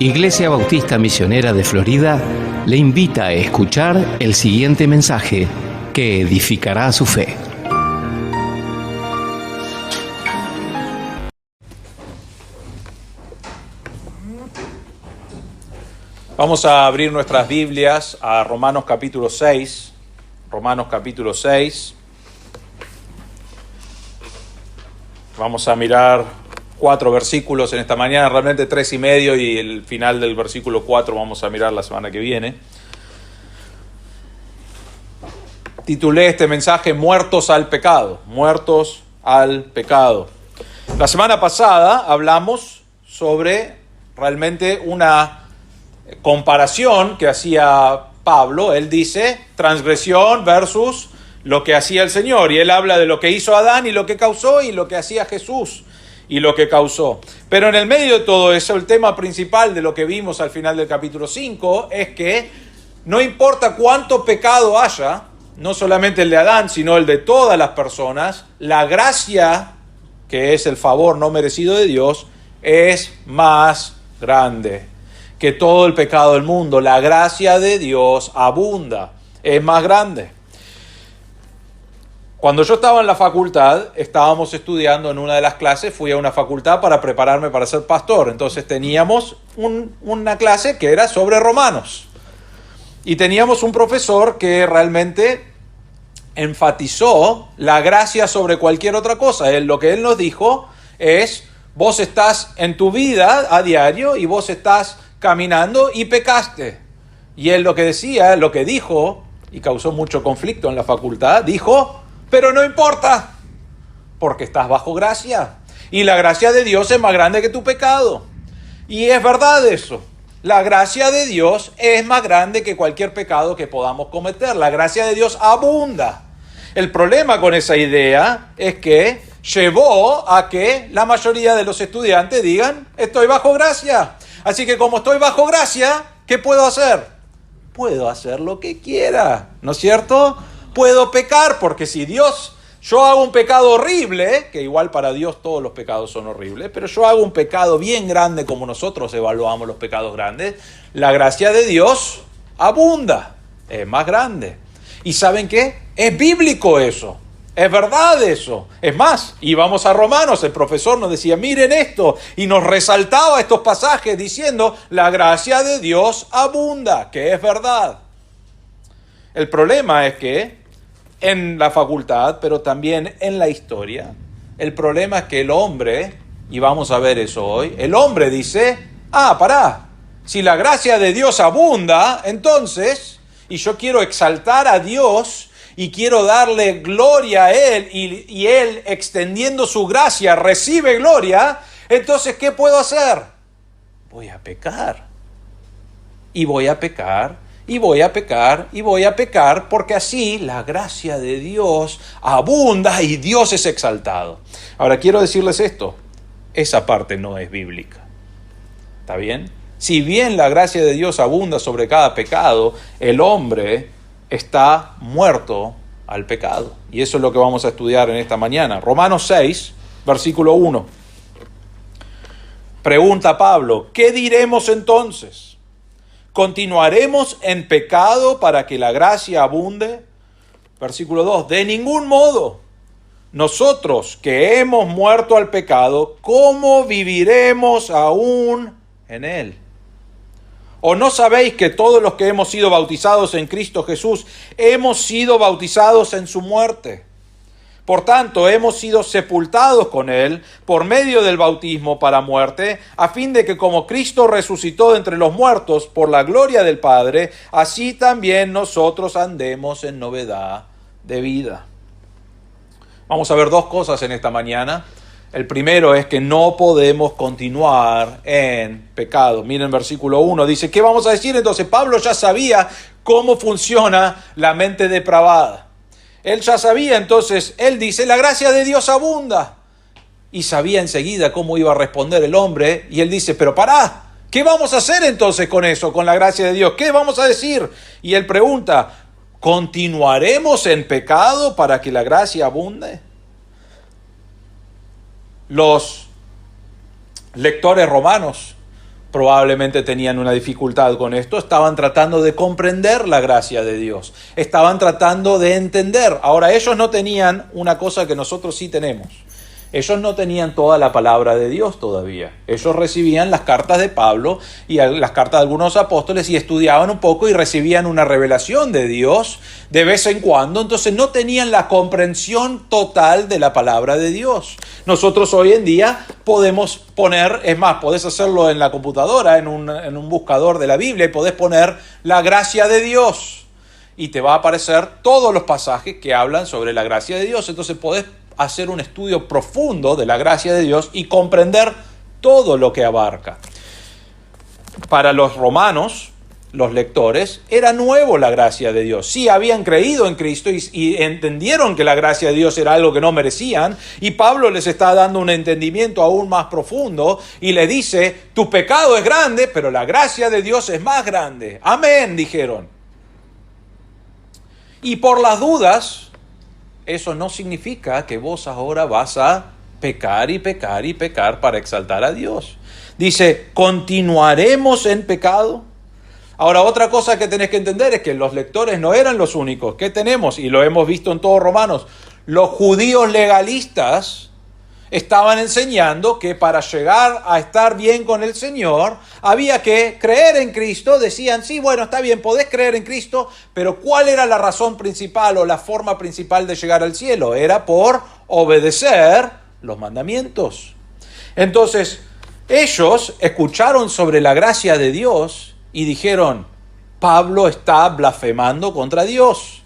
Iglesia Bautista Misionera de Florida le invita a escuchar el siguiente mensaje que edificará su fe. Vamos a abrir nuestras Biblias a Romanos capítulo 6. Romanos capítulo 6. Vamos a mirar 4 versículos en esta mañana, realmente 3 y medio, y el final del versículo 4 vamos a mirar la semana que viene. Titulé este mensaje Muertos al pecado, muertos al pecado. La semana pasada hablamos sobre realmente una comparación que hacía Pablo. Él dice transgresión versus lo que hacía el Señor, y él habla de lo que hizo Adán y lo que causó, y lo que hacía Jesús y lo que causó. Pero en el medio de todo eso, el tema principal de lo que vimos al final del capítulo 5 es que no importa cuánto pecado haya, no solamente el de Adán, sino el de todas las personas, la gracia, que es el favor no merecido de Dios, es más grande que todo el pecado del mundo. La gracia de Dios abunda, es más grande. Cuando yo estaba en la facultad, estábamos estudiando en una de las clases, fui a una facultad para prepararme para ser pastor. Entonces teníamos una clase que era sobre Romanos. Y teníamos un profesor que realmente enfatizó la gracia sobre cualquier otra cosa. Lo que él nos dijo es: vos estás en tu vida a diario y vos estás caminando y pecaste. Y él lo que decía, lo que dijo, y causó mucho conflicto en la facultad, dijo: pero no importa, porque estás bajo gracia, y la gracia de Dios es más grande que tu pecado. Y es verdad eso. La gracia de Dios es más grande que cualquier pecado que podamos cometer. La gracia de Dios abunda. El problema con esa idea es que llevó a que la mayoría de los estudiantes digan: estoy bajo gracia. Así que como estoy bajo gracia, ¿qué puedo hacer? Puedo hacer lo que quiera, ¿no es cierto? Puedo pecar, porque si yo hago un pecado horrible, que igual para Dios todos los pecados son horribles, pero yo hago un pecado bien grande como nosotros evaluamos los pecados grandes, la gracia de Dios abunda, es más grande. ¿Y saben qué? Es bíblico eso. Es verdad eso. Es más, íbamos a Romanos, el profesor nos decía: miren esto, y nos resaltaba estos pasajes diciendo: la gracia de Dios abunda, que es verdad. El problema es que en la facultad, pero también en la historia, el problema es que el hombre, y vamos a ver eso hoy, el hombre dice: pará, si la gracia de Dios abunda, entonces, y yo quiero exaltar a Dios, y quiero darle gloria a Él, y Él, extendiendo su gracia, recibe gloria, entonces, ¿qué puedo hacer? Voy a pecar. Y voy a pecar, y voy a pecar, y voy a pecar, porque así la gracia de Dios abunda y Dios es exaltado. Ahora, quiero decirles esto, esa parte no es bíblica. ¿Está bien? Si bien la gracia de Dios abunda sobre cada pecado, el hombre está muerto al pecado. Y eso es lo que vamos a estudiar en esta mañana. Romanos 6, versículo 1. Pregunta Pablo: ¿qué diremos entonces? ¿Continuaremos en pecado para que la gracia abunde? Versículo 2. De ningún modo. Nosotros que hemos muerto al pecado, ¿cómo viviremos aún en él? ¿O no sabéis que todos los que hemos sido bautizados en Cristo Jesús, hemos sido bautizados en su muerte? Por tanto, hemos sido sepultados con Él por medio del bautismo para muerte, a fin de que como Cristo resucitó de entre los muertos por la gloria del Padre, así también nosotros andemos en novedad de vida. Vamos a ver 2 cosas en esta mañana. El primero es que no podemos continuar en pecado. Miren versículo 1, dice: ¿qué vamos a decir entonces? Pablo ya sabía cómo funciona la mente depravada. Él ya sabía, entonces, él dice: la gracia de Dios abunda. Y sabía enseguida cómo iba a responder el hombre, y él dice: pero pará, ¿qué vamos a hacer entonces con eso, con la gracia de Dios? ¿Qué vamos a decir? Y él pregunta: ¿continuaremos en pecado para que la gracia abunde? Los lectores romanos probablemente tenían una dificultad con esto, estaban tratando de comprender la gracia de Dios, estaban tratando de entender. Ahora, ellos no tenían una cosa que nosotros sí tenemos. Ellos no tenían toda la palabra de Dios todavía. Ellos recibían las cartas de Pablo y las cartas de algunos apóstoles y estudiaban un poco y recibían una revelación de Dios de vez en cuando. Entonces no tenían la comprensión total de la palabra de Dios. Nosotros hoy en día podemos poner, es más, podés hacerlo en la computadora, en un buscador de la Biblia, y podés poner la gracia de Dios. Y te va a aparecer todos los pasajes que hablan sobre la gracia de Dios. Entonces podés hacer un estudio profundo de la gracia de Dios y comprender todo lo que abarca. Para los romanos, los lectores, era nuevo la gracia de Dios. Sí, habían creído en Cristo y entendieron que la gracia de Dios era algo que no merecían, y Pablo les está dando un entendimiento aún más profundo y le dice: tu pecado es grande, pero la gracia de Dios es más grande. Amén, dijeron. Y por las dudas, eso no significa que vos ahora vas a pecar y pecar y pecar para exaltar a Dios. Dice: ¿continuaremos en pecado? Ahora, otra cosa que tenés que entender es que los lectores no eran los únicos. ¿Qué tenemos? Y lo hemos visto en todos Romanos. Los judíos legalistas estaban enseñando que para llegar a estar bien con el Señor había que creer en Cristo. Decían: sí, bueno, está bien, podés creer en Cristo, pero ¿cuál era la razón principal o la forma principal de llegar al cielo? Era por obedecer los mandamientos. Entonces, ellos escucharon sobre la gracia de Dios y dijeron: Pablo está blasfemando contra Dios,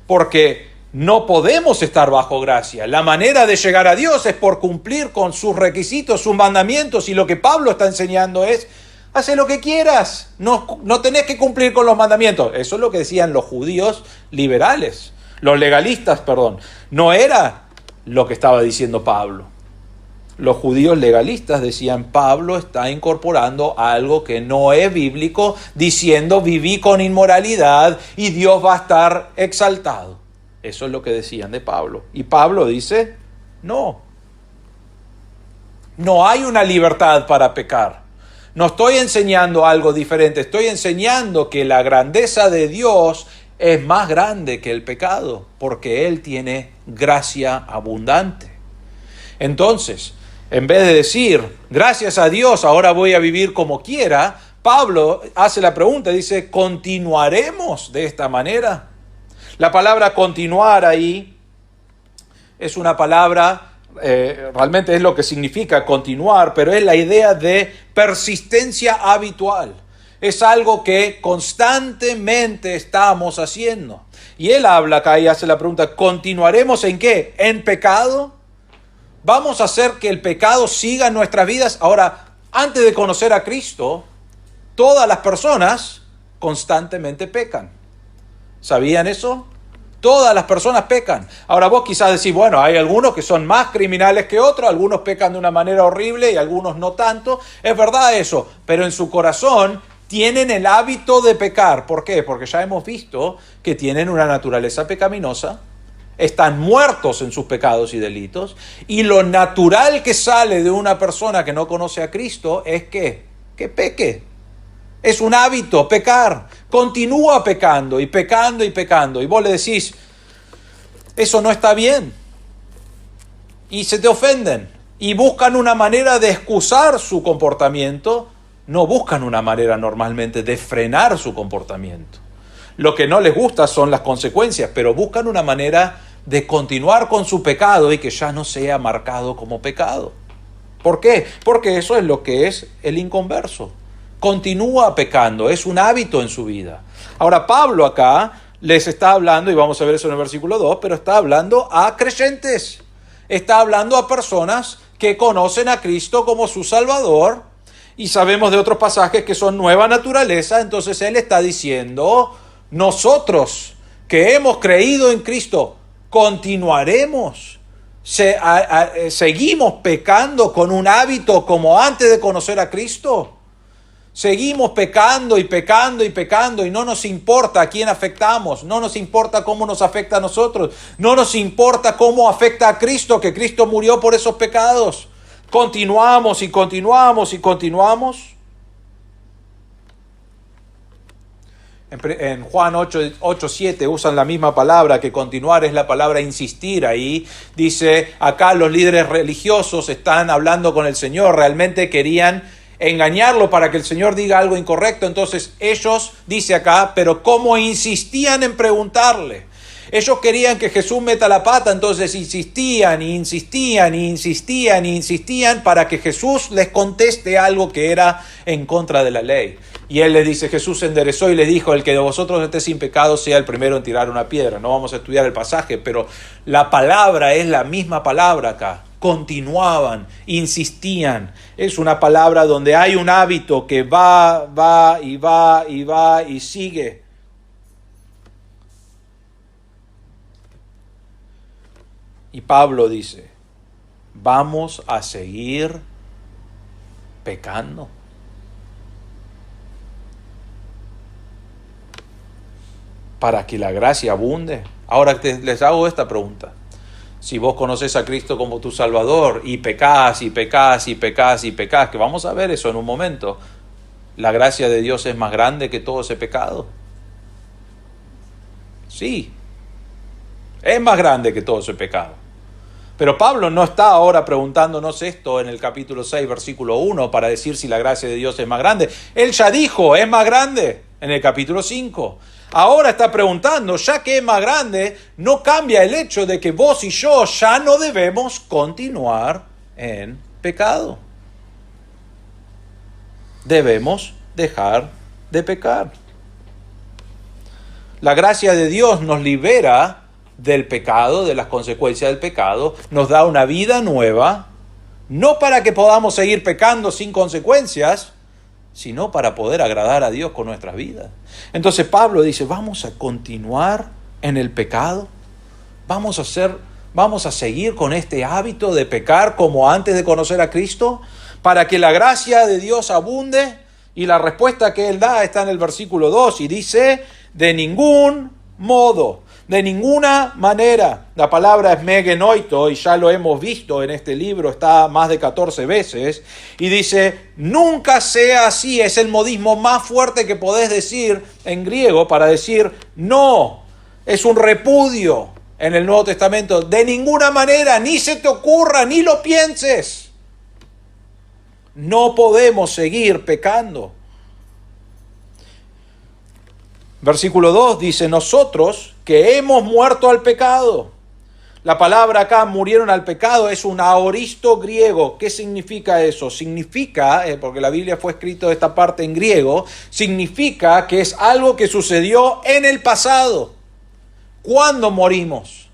porque no podemos estar bajo gracia. La manera de llegar a Dios es por cumplir con sus requisitos, sus mandamientos, y lo que Pablo está enseñando es: haz lo que quieras, no tenés que cumplir con los mandamientos. Eso es lo que decían los judíos liberales, los legalistas, perdón. No era lo que estaba diciendo Pablo. Los judíos legalistas decían: Pablo está incorporando algo que no es bíblico, diciendo viví con inmoralidad y Dios va a estar exaltado. Eso es lo que decían de Pablo. Y Pablo dice: no hay una libertad para pecar. No estoy enseñando algo diferente, estoy enseñando que la grandeza de Dios es más grande que el pecado, porque Él tiene gracia abundante. Entonces, en vez de decir: gracias a Dios, ahora voy a vivir como quiera, Pablo hace la pregunta, dice: ¿continuaremos de esta manera? La palabra continuar ahí es una palabra, realmente es lo que significa continuar, pero es la idea de persistencia habitual. Es algo que constantemente estamos haciendo. Y él habla acá y hace la pregunta: ¿continuaremos en qué? ¿En pecado? ¿Vamos a hacer que el pecado siga en nuestras vidas? Ahora, antes de conocer a Cristo, todas las personas constantemente pecan. ¿Sabían eso? Todas las personas pecan. Ahora vos quizás decís: bueno, hay algunos que son más criminales que otros, algunos pecan de una manera horrible y algunos no tanto. Es verdad eso, pero en su corazón tienen el hábito de pecar. ¿Por qué? Porque ya hemos visto que tienen una naturaleza pecaminosa, están muertos en sus pecados y delitos, y lo natural que sale de una persona que no conoce a Cristo es que peque. Es un hábito pecar. Continúa pecando y pecando y pecando. Y vos le decís: eso no está bien. Y se te ofenden. Y buscan una manera de excusar su comportamiento. No buscan una manera normalmente de frenar su comportamiento. Lo que no les gusta son las consecuencias, pero buscan una manera de continuar con su pecado y que ya no sea marcado como pecado. ¿Por qué? Porque eso es lo que es el inconverso. Continúa pecando, es un hábito en su vida. Ahora, Pablo acá les está hablando, y vamos a ver eso en el versículo 2, pero está hablando a creyentes. Está hablando a personas que conocen a Cristo como su Salvador, y sabemos de otros pasajes que son nueva naturaleza. Entonces él está diciendo: nosotros que hemos creído en Cristo, continuaremos. Seguimos pecando con un hábito como antes de conocer a Cristo. Seguimos pecando y pecando y pecando, y no nos importa a quién afectamos, no nos importa cómo nos afecta a nosotros, no nos importa cómo afecta a Cristo, que Cristo murió por esos pecados. Continuamos y continuamos y continuamos. En Juan 8:7 usan la misma palabra, que continuar es la palabra insistir. Ahí dice, acá los líderes religiosos están hablando con el Señor, realmente querían engañarlo para que el Señor diga algo incorrecto. Entonces ellos, dice acá, pero como insistían en preguntarle, ellos querían que Jesús meta la pata, entonces insistían y insistían y insistían y insistían para que Jesús les conteste algo que era en contra de la ley. Y él les dice, Jesús se enderezó y les dijo, el que de vosotros esté sin pecado sea el primero en tirar una piedra. No vamos a estudiar el pasaje, pero la palabra es la misma palabra acá. Continuaban, insistían. Es una palabra donde hay un hábito que va y sigue. Y Pablo dice, ¿vamos a seguir pecando? Para que la gracia abunde. Ahora les hago esta pregunta. Si vos conoces a Cristo como tu Salvador y pecás, que vamos a ver eso en un momento, ¿la gracia de Dios es más grande que todo ese pecado? Sí, es más grande que todo ese pecado. Pero Pablo no está ahora preguntándonos esto en el capítulo 6, versículo 1, para decir si la gracia de Dios es más grande. Él ya dijo, es más grande, en el capítulo 5. Ahora está preguntando, ya que es más grande, no cambia el hecho de que vos y yo ya no debemos continuar en pecado. Debemos dejar de pecar. La gracia de Dios nos libera del pecado, de las consecuencias del pecado, nos da una vida nueva, no para que podamos seguir pecando sin consecuencias, sino para poder agradar a Dios con nuestras vidas. Entonces Pablo dice, ¿vamos a continuar en el pecado? ¿Vamos a seguir con este hábito de pecar como antes de conocer a Cristo? ¿Para que la gracia de Dios abunde? Y la respuesta que él da está en el versículo 2 y dice, de ningún modo. De ninguna manera. La palabra es megenoito y ya lo hemos visto en este libro, está más de 14 veces. Y dice, nunca sea así. Es el modismo más fuerte que podés decir en griego para decir no. Es un repudio en el Nuevo Testamento. De ninguna manera, ni se te ocurra, ni lo pienses. No podemos seguir pecando. Versículo 2 dice, nosotros que hemos muerto al pecado. La palabra acá, murieron al pecado, es un aoristo griego. ¿Qué significa eso? Significa, porque la Biblia fue escrita esta parte en griego, significa que es algo que sucedió en el pasado. ¿Cuándo morimos?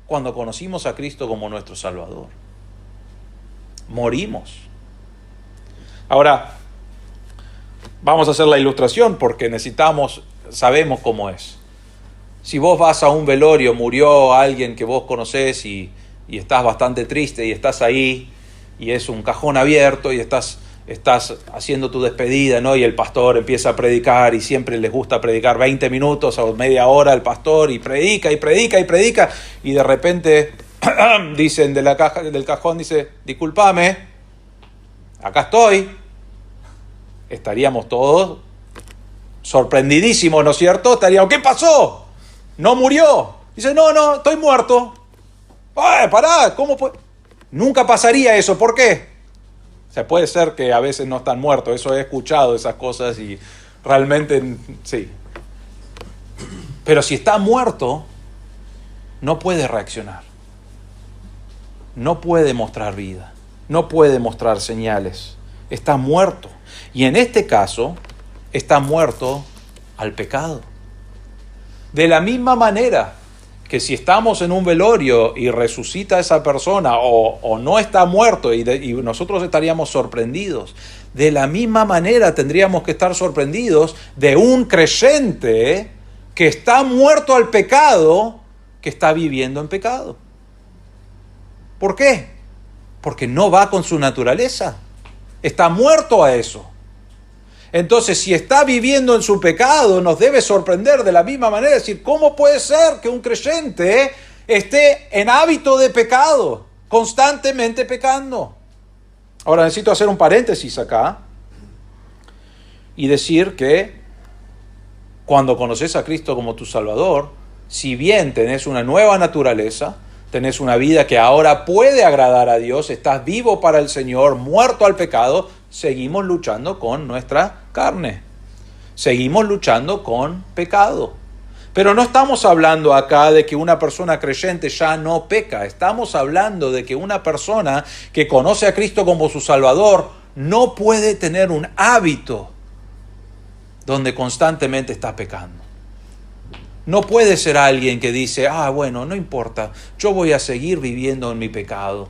Cuando conocimos a Cristo como nuestro Salvador. Morimos. Ahora, vamos a hacer la ilustración porque sabemos cómo es. Si vos vas a un velorio, murió alguien que vos conocés y estás bastante triste y estás ahí y es un cajón abierto y estás haciendo tu despedida, ¿no? Y el pastor empieza a predicar y siempre les gusta predicar 20 minutos o media hora el pastor y predica y de repente dicen del cajón, dice, discúlpame, acá estoy. Estaríamos todos sorprendidísimos, ¿no es cierto? Estaríamos, ¿qué pasó? No murió. Dice, no, estoy muerto. ¡Ay, pará! ¿Cómo puede? Nunca pasaría eso. ¿Por qué? O sea, puede ser que a veces no están muertos. Eso he escuchado, esas cosas, y realmente sí. Pero si está muerto, no puede reaccionar. No puede mostrar vida. No puede mostrar señales. Está muerto. Y en este caso, está muerto al pecado. De la misma manera que si estamos en un velorio y resucita esa persona o no está muerto y nosotros estaríamos sorprendidos, de la misma manera tendríamos que estar sorprendidos de un creyente que está muerto al pecado, que está viviendo en pecado. ¿Por qué? Porque no va con su naturaleza. Está muerto a eso. Entonces, si está viviendo en su pecado, nos debe sorprender de la misma manera. Es decir, ¿cómo puede ser que un creyente esté en hábito de pecado, constantemente pecando? Ahora necesito hacer un paréntesis acá y decir que Cuando conoces a Cristo como tu Salvador, si bien tenés una nueva naturaleza, tenés una vida que ahora puede agradar a Dios, estás vivo para el Señor, muerto al pecado, seguimos luchando con nuestra carne. Seguimos luchando con pecado. Pero no estamos hablando acá de que una persona creyente ya no peca. Estamos hablando de que una persona que conoce a Cristo como su Salvador no puede tener un hábito donde constantemente está pecando. No puede ser alguien que dice, bueno, no importa, yo voy a seguir viviendo en mi pecado.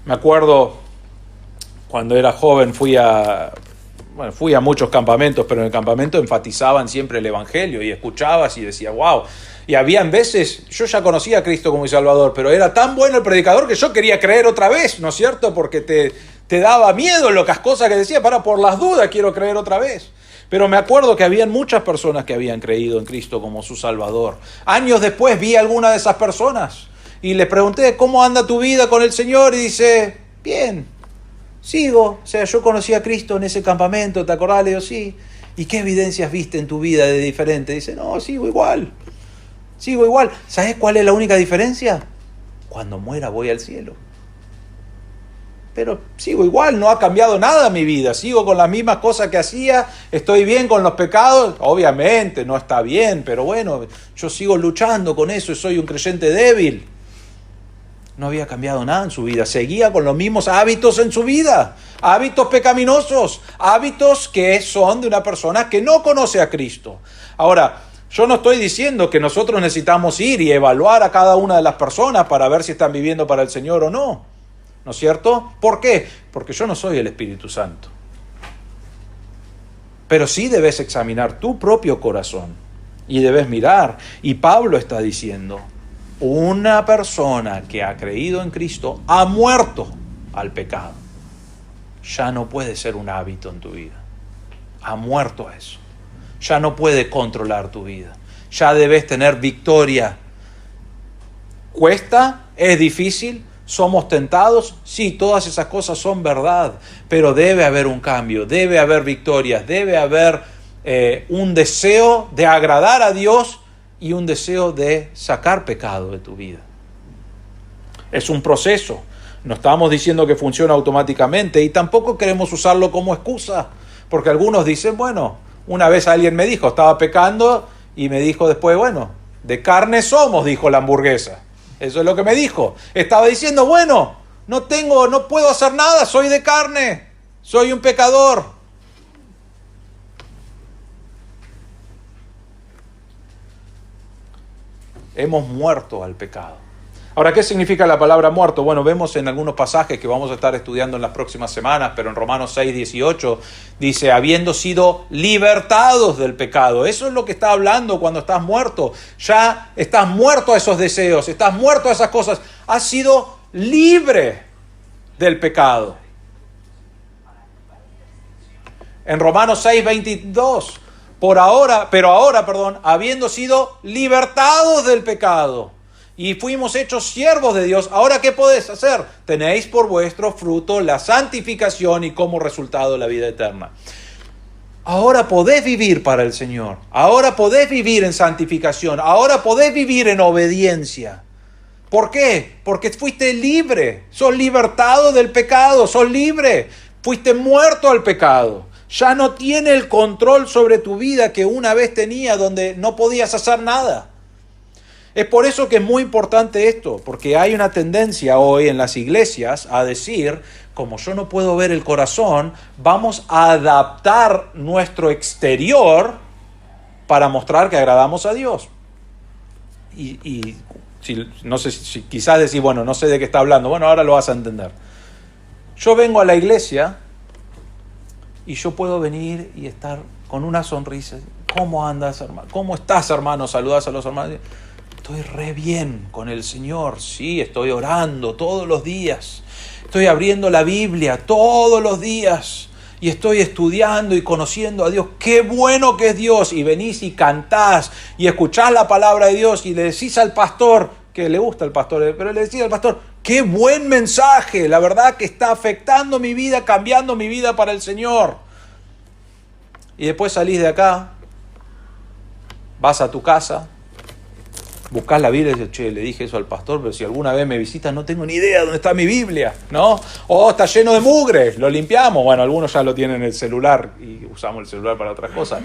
Me acuerdo cuando era joven fui a muchos campamentos, pero en el campamento enfatizaban siempre el Evangelio y escuchabas y decía, wow. Y habían veces, yo ya conocía a Cristo como mi Salvador, pero era tan bueno el predicador que yo quería creer otra vez, ¿no es cierto? Porque te daba miedo las cosas que decía, por las dudas quiero creer otra vez. Pero me acuerdo que habían muchas personas que habían creído en Cristo como su Salvador. Años después vi a alguna de esas personas y les pregunté, ¿cómo anda tu vida con el Señor? Y dice, bien, sigo. O sea, yo conocí a Cristo en ese campamento, ¿te acordás? Le digo, sí. ¿Y qué evidencias viste en tu vida de diferente? Dice, no, sigo igual. ¿Sabes cuál es la única diferencia? Cuando muera voy al cielo. Pero sigo igual, no ha cambiado nada mi vida, sigo con las mismas cosas que hacía, estoy bien con los pecados, obviamente no está bien, pero bueno, yo sigo luchando con eso y soy un creyente débil. No había cambiado nada en su vida, seguía con los mismos hábitos en su vida, hábitos pecaminosos, hábitos que son de una persona que no conoce a Cristo. Ahora, yo no estoy diciendo que nosotros necesitamos ir y evaluar a cada una de las personas para ver si están viviendo para el Señor o no. ¿No es cierto? ¿Por qué? Porque yo no soy el Espíritu Santo. Pero sí debes examinar tu propio corazón y debes mirar. Y Pablo está diciendo, una persona que ha creído en Cristo ha muerto al pecado. Ya no puede ser un hábito en tu vida. Ha muerto a eso. Ya no puede controlar tu vida. Ya debes tener victoria. ¿Cuesta? ¿Es difícil? ¿Somos tentados? Sí, todas esas cosas son verdad, pero debe haber un cambio, debe haber victorias, debe haber un deseo de agradar a Dios y un deseo de sacar pecado de tu vida. Es un proceso, no estamos diciendo que funciona automáticamente y tampoco queremos usarlo como excusa, porque algunos dicen, bueno, una vez alguien me dijo, estaba pecando y me dijo después, bueno, de carne somos, dijo la hamburguesa. Eso es lo que me dijo. Estaba diciendo, bueno, no puedo hacer nada, soy de carne, soy un pecador. Hemos muerto al pecado. Ahora, ¿qué significa la palabra muerto? Bueno, vemos en algunos pasajes que vamos a estar estudiando en las próximas semanas, pero en Romanos 6:18 dice, habiendo sido libertados del pecado. Eso es lo que está hablando cuando estás muerto. Ya estás muerto a esos deseos, estás muerto a esas cosas. Has sido libre del pecado. En Romanos 6:22, pero ahora, habiendo sido libertados del pecado y fuimos hechos siervos de Dios, ¿ahora qué podés hacer? Tenéis por vuestro fruto la santificación y como resultado la vida eterna. Ahora podés vivir para el Señor, ahora podés vivir en santificación, ahora podés vivir en obediencia. ¿Por qué? Porque fuiste libre, sos libertado del pecado, sos libre, fuiste muerto al pecado. Ya no tiene el control sobre tu vida que una vez tenía, donde no podías hacer nada. Es por eso que es muy importante esto, porque hay una tendencia hoy en las iglesias a decir, como yo no puedo ver el corazón, vamos a adaptar nuestro exterior para mostrar que agradamos a Dios. No sé si quizás decir, bueno, no sé de qué está hablando, bueno, ahora lo vas a entender. Yo vengo a la iglesia y yo puedo venir y estar con una sonrisa. ¿Cómo andas, hermano? ¿Cómo estás, hermano? Saludas a los hermanos. Estoy re bien con el Señor, sí, estoy orando todos los días, estoy abriendo la Biblia todos los días y estoy estudiando y conociendo a Dios. ¡Qué bueno que es Dios! Y venís y cantás y escuchás la palabra de Dios y le decís al pastor, que le gusta al pastor, pero le decís al pastor, ¡qué buen mensaje! La verdad que está afectando mi vida, cambiando mi vida para el Señor. Y después salís de acá vas a tu casa, buscás la Biblia y dices, che, le dije eso al pastor, pero si alguna vez me visitas no tengo ni idea dónde está mi Biblia, ¿no? O está lleno de mugre, lo limpiamos. Bueno, algunos ya lo tienen en el celular y usamos el celular para otras cosas.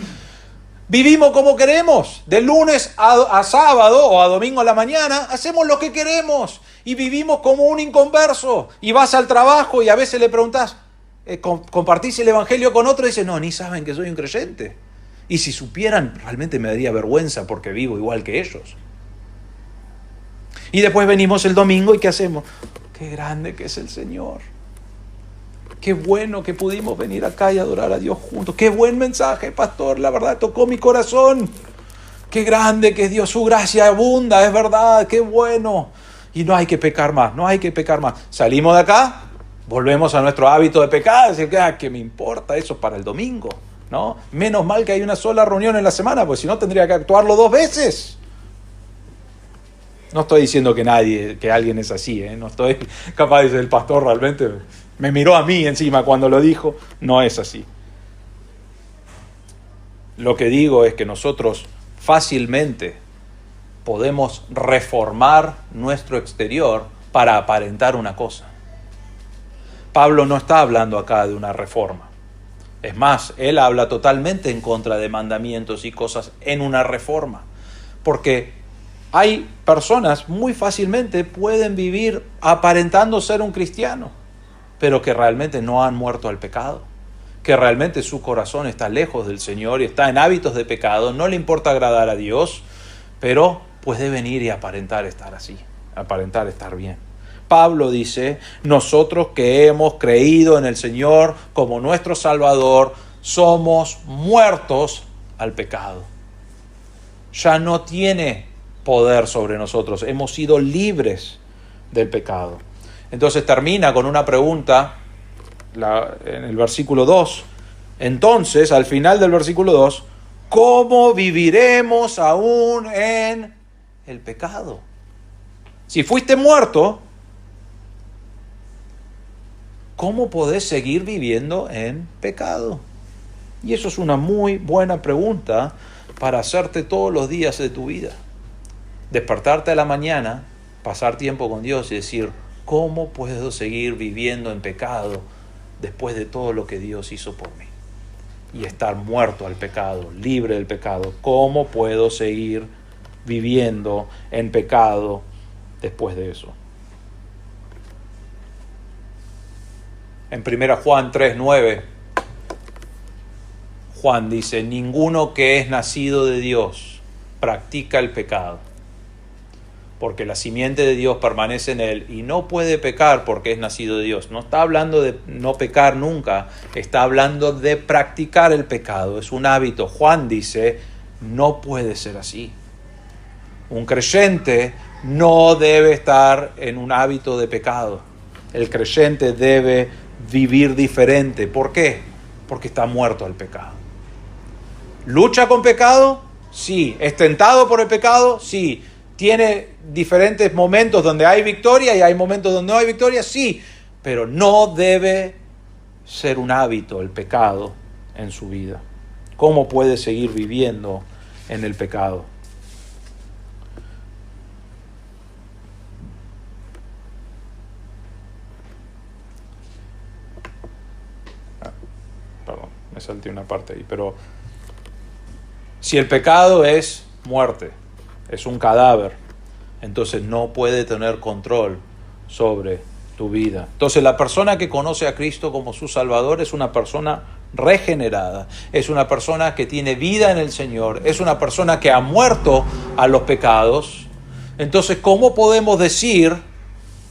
Vivimos como queremos, de lunes a sábado o a domingo a la mañana, hacemos lo que queremos y vivimos como un inconverso. Y vas al trabajo y a veces le preguntás, ¿compartís el evangelio con otro? Y dice, no, ni saben que soy un creyente. Y si supieran, realmente me daría vergüenza porque vivo igual que ellos. Y después venimos el domingo y ¿qué hacemos? Qué grande que es el Señor. Qué bueno que pudimos venir acá y adorar a Dios juntos. Qué buen mensaje, pastor. La verdad tocó mi corazón. Qué grande que es Dios. Su gracia abunda, es verdad. Qué bueno. Y no hay que pecar más, no hay que pecar más. Salimos de acá, volvemos a nuestro hábito de pecar. Decir, ¿qué me importa eso para el domingo? ¿No? Menos mal que hay una sola reunión en la semana, porque si no tendría que actuarlo 2 veces. No estoy diciendo que alguien es así, ¿eh? No estoy capaz de decir, el pastor realmente me miró a mí encima cuando lo dijo. No es así. Lo que digo es que nosotros fácilmente podemos reformar nuestro exterior para aparentar una cosa. Pablo no está hablando acá de una reforma. Es más, él habla totalmente en contra de mandamientos y cosas en una reforma. Porque hay personas muy fácilmente pueden vivir aparentando ser un cristiano, pero que realmente no han muerto al pecado, que realmente su corazón está lejos del Señor y está en hábitos de pecado, no le importa agradar a Dios, pero puede venir y aparentar estar así, aparentar estar bien. Pablo dice, nosotros que hemos creído en el Señor como nuestro Salvador, somos muertos al pecado. Ya no tiene poder sobre nosotros, hemos sido libres del pecado. Entonces termina con una pregunta en el versículo 2. Entonces, al final del versículo 2, ¿cómo viviremos aún en el pecado? Si fuiste muerto, ¿cómo podés seguir viviendo en pecado? Y eso es una muy buena pregunta para hacerte todos los días de tu vida. Despertarte a la mañana, pasar tiempo con Dios y decir, ¿cómo puedo seguir viviendo en pecado después de todo lo que Dios hizo por mí? Y estar muerto al pecado, libre del pecado. ¿Cómo puedo seguir viviendo en pecado después de eso? En 1 Juan 3:9, Juan dice, ninguno que es nacido de Dios practica el pecado, porque la simiente de Dios permanece en él y no puede pecar porque es nacido de Dios. No está hablando de no pecar nunca, está hablando de practicar el pecado. Es un hábito. Juan dice, no puede ser así. Un creyente no debe estar en un hábito de pecado. El creyente debe vivir diferente. ¿Por qué? Porque está muerto al pecado. ¿Lucha con pecado? Sí. ¿Es tentado por el pecado? Sí. ¿Tiene diferentes momentos donde hay victoria y hay momentos donde no hay victoria? Sí, pero no debe ser un hábito el pecado en su vida. ¿Cómo puede seguir viviendo en el pecado? Perdón, me salté una parte ahí, pero si el pecado es muerte, es un cadáver, entonces no puede tener control sobre tu vida. Entonces la persona que conoce a Cristo como su Salvador es una persona regenerada, es una persona que tiene vida en el Señor, es una persona que ha muerto a los pecados. Entonces, ¿cómo podemos decir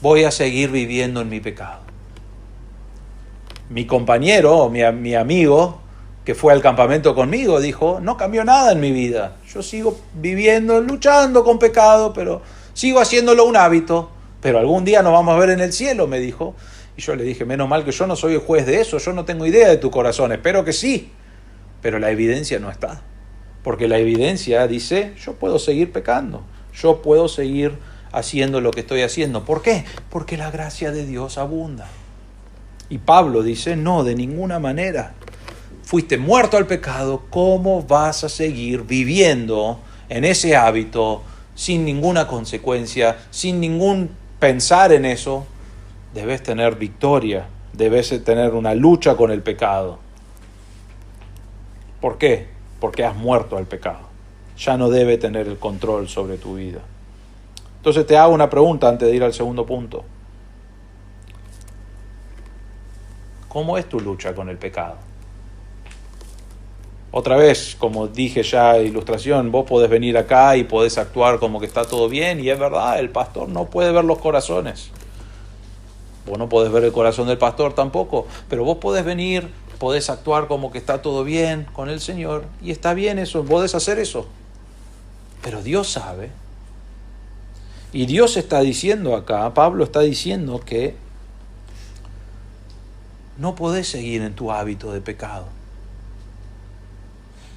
voy a seguir viviendo en mi pecado? Mi compañero o mi amigo que fue al campamento conmigo dijo, no cambió nada en mi vida, yo sigo viviendo, luchando con pecado, pero sigo haciéndolo un hábito, pero algún día nos vamos a ver en el cielo, me dijo. Y yo le dije, menos mal que yo no soy el juez de eso, yo no tengo idea de tu corazón, espero que sí, pero la evidencia no está, porque la evidencia dice, yo puedo seguir pecando, yo puedo seguir haciendo lo que estoy haciendo. ¿Por qué? Porque la gracia de Dios abunda. Y Pablo dice, no, de ninguna manera. Fuiste muerto al pecado, ¿cómo vas a seguir viviendo en ese hábito, sin ninguna consecuencia, sin ningún pensar en eso, debes tener victoria, debes tener una lucha con el pecado. ¿Por qué? Porque has muerto al pecado. Ya no debe tener el control sobre tu vida. Entonces te hago una pregunta antes de ir al segundo punto. ¿Cómo es tu lucha con el pecado? Otra vez, como dije ya en ilustración, vos podés venir acá y podés actuar como que está todo bien, y es verdad, el pastor no puede ver los corazones. Vos no podés ver el corazón del pastor tampoco, pero vos podés venir, podés actuar como que está todo bien con el Señor, y está bien eso, podés hacer eso. Pero Dios sabe. Y Dios está diciendo acá, Pablo está diciendo que no podés seguir en tu hábito de pecado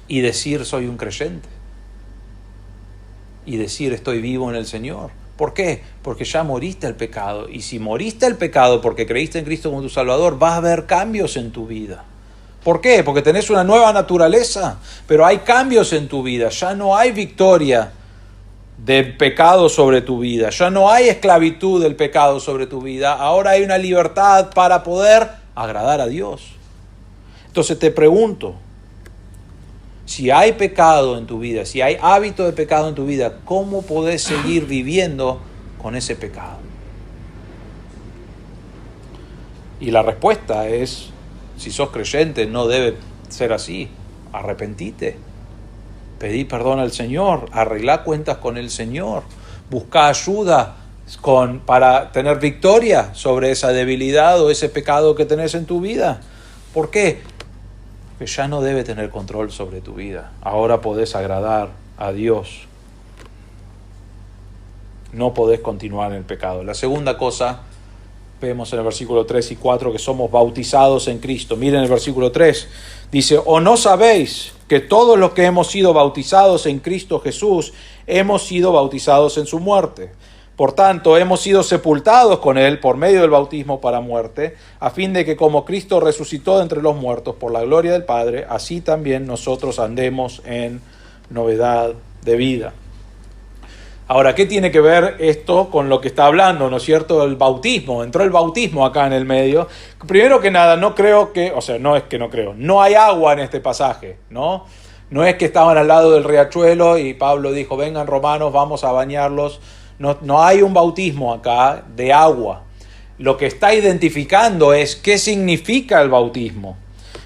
y decir soy un creyente y decir estoy vivo en el Señor. ¿Por qué? Porque ya moriste al pecado, y si moriste al pecado porque creíste en Cristo como tu Salvador, vas a ver cambios en tu vida. ¿Por qué? Porque tenés una nueva naturaleza, pero hay cambios en tu vida, ya no hay victoria del pecado sobre tu vida, ya no hay esclavitud del pecado sobre tu vida, ahora hay una libertad para poder agradar a Dios. Entonces te pregunto, si hay pecado en tu vida, si hay hábito de pecado en tu vida, ¿cómo podés seguir viviendo con ese pecado? Y la respuesta es, si sos creyente, no debe ser así. Arrepentite, pedí perdón al Señor, arreglá cuentas con el Señor, buscá ayuda para tener victoria sobre esa debilidad o ese pecado que tenés en tu vida. ¿Por qué? Que ya no debe tener control sobre tu vida. Ahora podés agradar a Dios. No podés continuar en el pecado. La segunda cosa, vemos en el versículo 3 y 4 que somos bautizados en Cristo. Miren el versículo 3. Dice, ¿o no sabéis que todos los que hemos sido bautizados en Cristo Jesús, hemos sido bautizados en su muerte? Por tanto, hemos sido sepultados con Él por medio del bautismo para muerte, a fin de que como Cristo resucitó de entre los muertos por la gloria del Padre, así también nosotros andemos en novedad de vida. Ahora, ¿qué tiene que ver esto con lo que está hablando, no es cierto? El bautismo, entró el bautismo acá en el medio. Primero que nada, no hay agua en este pasaje, ¿no? No es que estaban al lado del riachuelo y Pablo dijo, vengan romanos, vamos a bañarlos. No hay un bautismo acá de agua. Lo que está identificando es qué significa el bautismo.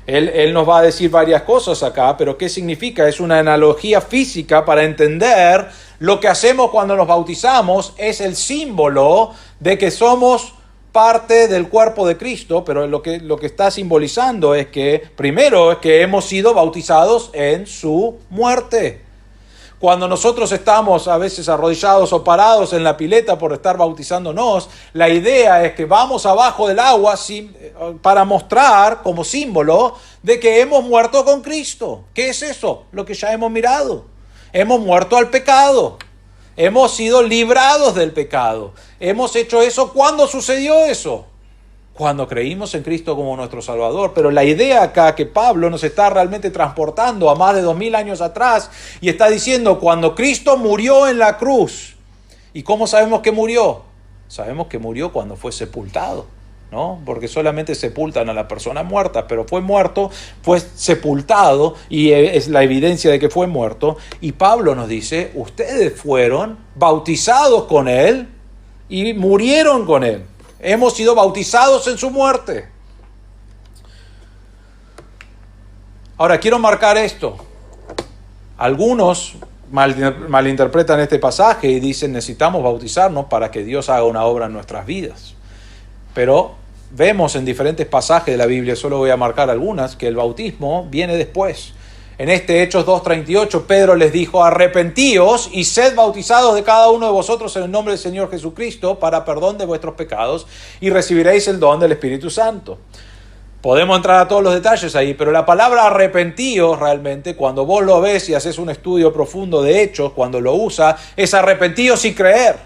Él nos va a decir varias cosas acá, pero ¿qué significa? Es una analogía física para entender lo que hacemos cuando nos bautizamos. Es el símbolo de que somos parte del cuerpo de Cristo, pero lo que está simbolizando es que, primero, es que hemos sido bautizados en su muerte. Cuando nosotros estamos a veces arrodillados o parados en la pileta por estar bautizándonos, la idea es que vamos abajo del agua para mostrar como símbolo de que hemos muerto con Cristo. ¿Qué es eso? Lo que ya hemos mirado. Hemos muerto al pecado. Hemos sido librados del pecado. Hemos hecho eso. ¿Cuándo sucedió eso? Cuando creímos en Cristo como nuestro Salvador. Pero la idea acá que Pablo nos está realmente transportando a más de 2000 años atrás y está diciendo cuando Cristo murió en la cruz. ¿Y cómo sabemos que murió? Sabemos que murió cuando fue sepultado, ¿no? Porque solamente sepultan a la persona muerta, pero fue muerto, fue sepultado y es la evidencia de que fue muerto. Y Pablo nos dice, ustedes fueron bautizados con Él y murieron con Él. Hemos sido bautizados en su muerte. Ahora, quiero marcar esto. Algunos malinterpretan este pasaje y dicen necesitamos bautizarnos para que Dios haga una obra en nuestras vidas. Pero vemos en diferentes pasajes de la Biblia, solo voy a marcar algunas, que el bautismo viene después. En Hechos 2:38, Pedro les dijo, arrepentíos y sed bautizados de cada uno de vosotros en el nombre del Señor Jesucristo para perdón de vuestros pecados y recibiréis el don del Espíritu Santo. Podemos entrar a todos los detalles ahí, pero la palabra arrepentíos realmente, cuando vos lo ves y haces un estudio profundo de Hechos, cuando lo usa, es arrepentíos y creer.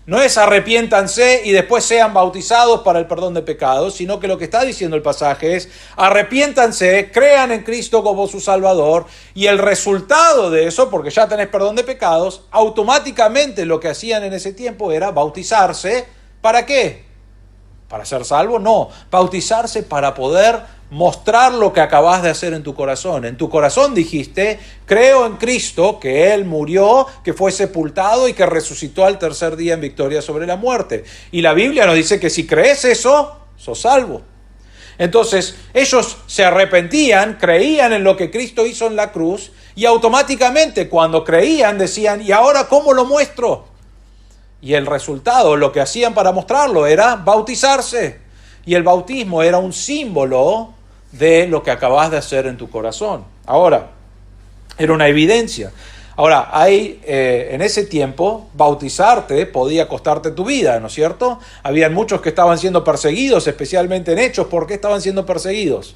no es arrepiéntanse y después sean bautizados para el perdón de pecados, sino que lo que está diciendo el pasaje es arrepiéntanse, crean en Cristo como su Salvador, y el resultado de eso, porque ya tenés perdón de pecados, automáticamente lo que hacían en ese tiempo era bautizarse. ¿Para qué? ¿Para ser salvo? No, bautizarse para poder mostrar lo que acabas de hacer en tu corazón. En tu corazón dijiste, creo en Cristo, que Él murió, que fue sepultado y que resucitó al tercer día en victoria sobre la muerte. Y la Biblia nos dice que si crees eso, sos salvo. Entonces, ellos se arrepentían, creían en lo que Cristo hizo en la cruz, y automáticamente cuando creían decían, ¿y ahora cómo lo muestro? Y el resultado, lo que hacían para mostrarlo, era bautizarse. Y el bautismo era un símbolo de lo que acabas de hacer en tu corazón. Ahora, era una evidencia. Ahora, en ese tiempo, bautizarte podía costarte tu vida, ¿no es cierto? Habían muchos que estaban siendo perseguidos, especialmente en Hechos. ¿Por qué estaban siendo perseguidos?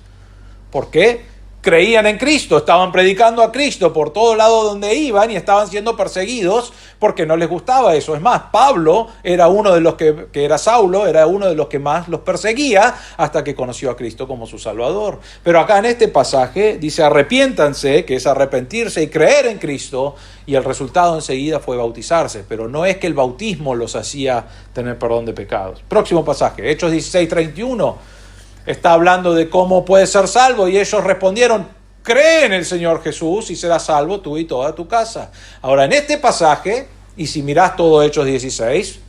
¿Por qué? Creían en Cristo, estaban predicando a Cristo por todo lado donde iban y estaban siendo perseguidos porque no les gustaba eso. Es más, Pablo era uno de los que era Saulo, era uno de los que más los perseguía hasta que conoció a Cristo como su Salvador. Pero acá en este pasaje dice arrepiéntanse, que es arrepentirse y creer en Cristo, y el resultado enseguida fue bautizarse. Pero no es que el bautismo los hacía tener perdón de pecados. Próximo pasaje, Hechos 16:31. Está hablando de cómo puedes ser salvo y ellos respondieron, cree en el Señor Jesús y serás salvo tú y toda tu casa. Ahora, en este pasaje, y si mirás todo Hechos 16,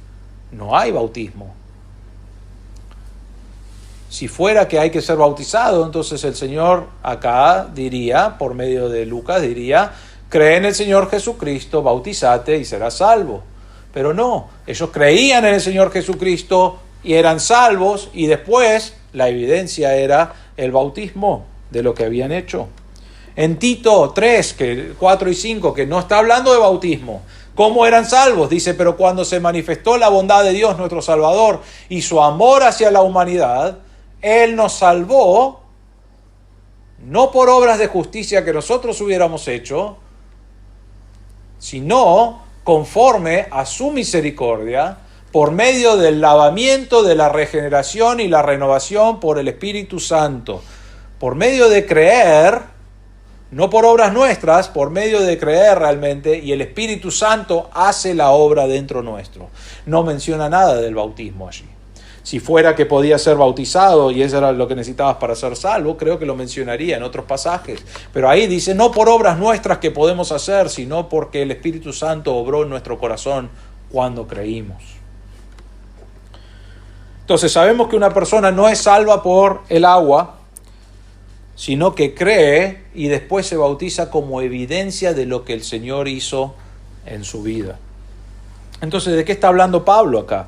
no hay bautismo. Si fuera que hay que ser bautizado, entonces el Señor acá diría, por medio de Lucas, diría, cree en el Señor Jesucristo, bautízate y serás salvo. Pero no, ellos creían en el Señor Jesucristo y eran salvos, y después la evidencia era el bautismo de lo que habían hecho. En Tito 3, 4 y 5, que no está hablando de bautismo, ¿cómo eran salvos? Dice, pero cuando se manifestó la bondad de Dios nuestro Salvador y su amor hacia la humanidad, Él nos salvó, no por obras de justicia que nosotros hubiéramos hecho, sino conforme a su misericordia, por medio del lavamiento, de la regeneración y la renovación por el Espíritu Santo. Por medio de creer, no por obras nuestras, por medio de creer realmente, y el Espíritu Santo hace la obra dentro nuestro. No menciona nada del bautismo allí. Si fuera que podía ser bautizado y eso era lo que necesitabas para ser salvo, creo que lo mencionaría en otros pasajes. Pero ahí dice, no por obras nuestras que podemos hacer, sino porque el Espíritu Santo obró en nuestro corazón cuando creímos. Entonces sabemos que una persona no es salva por el agua, sino que cree y después se bautiza como evidencia de lo que el Señor hizo en su vida. Entonces, ¿de qué está hablando Pablo acá?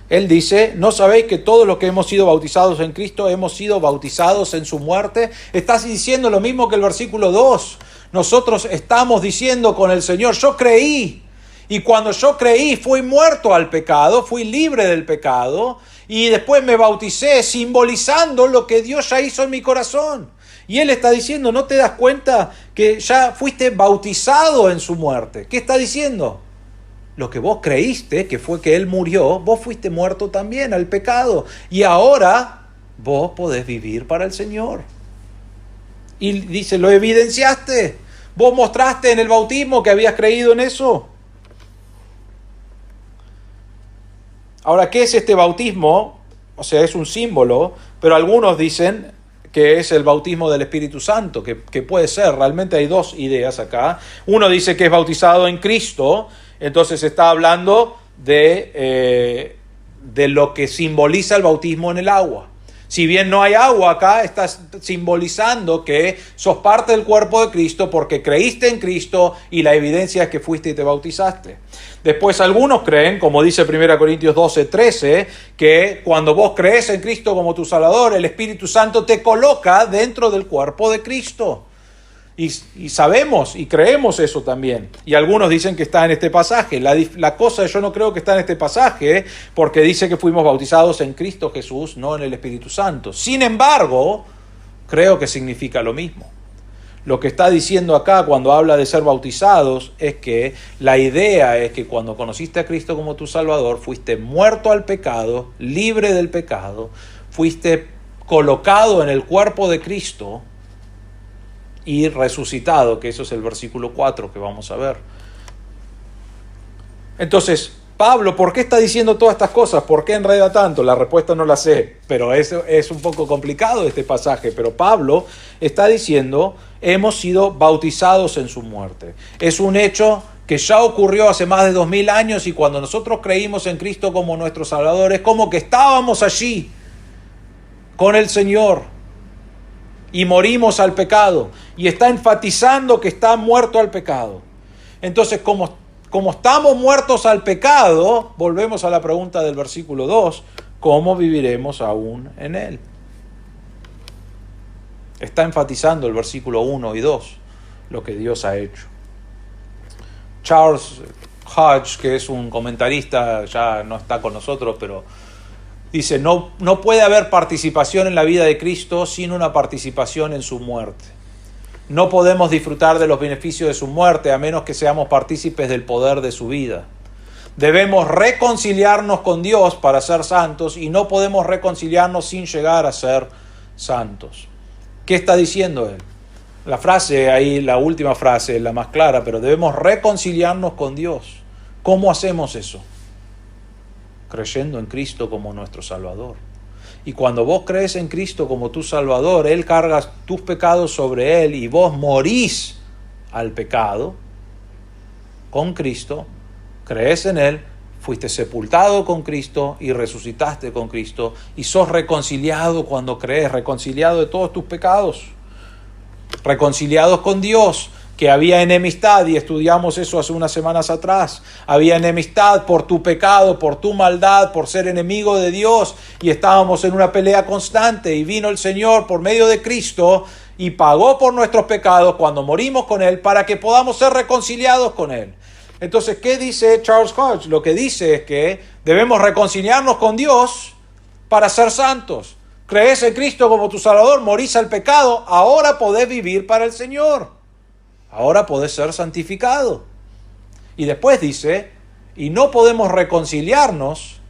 Él dice, ¿no sabéis que todos los que hemos sido bautizados en Cristo hemos sido bautizados en su muerte? Estás diciendo lo mismo que el versículo 2. Nosotros estamos diciendo con el Señor, yo creí. Y cuando yo creí, fui muerto al pecado, fui libre del pecado, y después me bauticé simbolizando lo que Dios ya hizo en mi corazón. Y Él está diciendo, ¿no te das cuenta que ya fuiste bautizado en su muerte? ¿Qué está diciendo? Lo que vos creíste, que fue que Él murió, vos fuiste muerto también al pecado. Y ahora vos podés vivir para el Señor. Y dice, ¿lo evidenciaste? ¿Vos mostraste en el bautismo que habías creído en eso? Ahora, ¿qué es este bautismo? O sea, es un símbolo, pero algunos dicen que es el bautismo del Espíritu Santo, que puede ser. Realmente hay dos ideas acá. Uno dice que es bautizado en Cristo, entonces está hablando de lo que simboliza el bautismo en el agua. Si bien no hay agua acá, estás simbolizando que sos parte del cuerpo de Cristo porque creíste en Cristo y la evidencia es que fuiste y te bautizaste. Después algunos creen, como dice 1 Corintios 12:13, que cuando vos crees en Cristo como tu Salvador, el Espíritu Santo te coloca dentro del cuerpo de Cristo. Y sabemos y creemos eso también. Y algunos dicen que está en este pasaje. La cosa yo no creo que está en este pasaje porque dice que fuimos bautizados en Cristo Jesús, no en el Espíritu Santo. Sin embargo, creo que significa lo mismo. Lo que está diciendo acá cuando habla de ser bautizados es que la idea es que cuando conociste a Cristo como tu Salvador, fuiste muerto al pecado, libre del pecado, fuiste colocado en el cuerpo de Cristo y resucitado, que eso es el versículo 4 que vamos a ver. Entonces, Pablo, ¿por qué está diciendo todas estas cosas? ¿Por qué enreda tanto? La respuesta no la sé, pero es un poco complicado este pasaje. Pero Pablo está diciendo, hemos sido bautizados en su muerte. Es un hecho que ya ocurrió hace más de 2000 años y cuando nosotros creímos en Cristo como nuestro Salvador, es como que estábamos allí con el Señor y morimos al pecado. Y está enfatizando que está muerto al pecado. Entonces, como estamos muertos al pecado, volvemos a la pregunta del versículo 2, ¿cómo viviremos aún en él? Está enfatizando el versículo 1 y 2 lo que Dios ha hecho. Charles Hodge, que es un comentarista, ya no está con nosotros, pero dice, no puede haber participación en la vida de Cristo sin una participación en su muerte. No podemos disfrutar de los beneficios de su muerte a menos que seamos partícipes del poder de su vida. Debemos reconciliarnos con Dios para ser santos y no podemos reconciliarnos sin llegar a ser santos. ¿Qué está diciendo él? La frase ahí, la última frase, la más clara, pero debemos reconciliarnos con Dios. ¿Cómo hacemos eso? Creyendo en Cristo como nuestro Salvador. Y cuando vos crees en Cristo como tu Salvador, Él carga tus pecados sobre Él y vos morís al pecado con Cristo, crees en Él, fuiste sepultado con Cristo y resucitaste con Cristo y sos reconciliado cuando crees, reconciliado de todos tus pecados, reconciliados con Dios, que había enemistad, y estudiamos eso hace unas semanas atrás. Había enemistad por tu pecado, por tu maldad, por ser enemigo de Dios, y estábamos en una pelea constante, y vino el Señor por medio de Cristo y pagó por nuestros pecados cuando morimos con Él para que podamos ser reconciliados con Él. Entonces, ¿qué dice Charles Hodge? Lo que dice es que debemos reconciliarnos con Dios para ser santos. Crees en Cristo como tu Salvador, morís al pecado, ahora podés vivir para el Señor. Ahora podés ser santificado. Y después dice, y no podemos reconciliarnos